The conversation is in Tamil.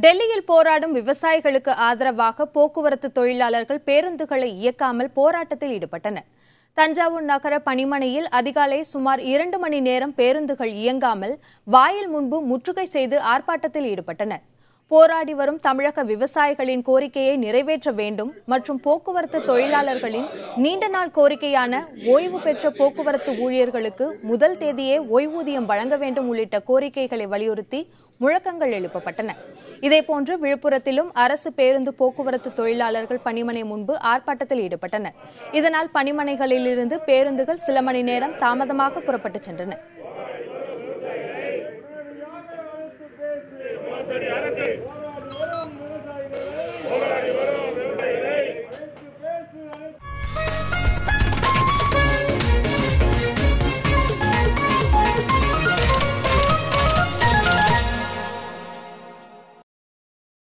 டெல்லியில் போராடும் விவசாயிகளுக்கு ஆதரவாக போக்குவரத்து தொழிலாளர்கள் பேருந்துகளை இயக்காமல் போராட்டத்தில் ஈடுபட்டனர். தஞ்சாவூர் நகர பணிமனையில் அதிகாலை சுமார் 2 மணி நேரம் பேருந்துகள் இயங்காமல் வாயில் முன்பு முற்றுகை செய்து ஆர்ப்பாட்டத்தில் ஈடுபட்டனர். போராடி வரும் தமிழக விவசாயிகளின் கோரிக்கையை நிறைவேற்ற வேண்டும் மற்றும் போக்குவரத்து தொழிலாளர்களின் நீண்ட நாள் கோரிக்கையான ஓய்வு பெற்ற போக்குவரத்து ஊழியர்களுக்கு முதல் தேதியே ஓய்வூதியம் வழங்க வேண்டும் உள்ளிட்ட கோரிக்கைகளை வலியுறுத்தி முழக்கங்கள் எழுப்பப்பட்டன. இதேபோன்று விழுப்புரத்திலும் அரசு பேருந்து போக்குவரத்து தொழிலாளர்கள் பணிமனை முன்பு ஆர்ப்பாட்டத்தில் ஈடுபட்டனர். இதனால் பணிமனைகளிலிருந்து பேருந்துகள் சில மணி நேரம் தாமதமாக புறப்பட்டுச் சென்றன.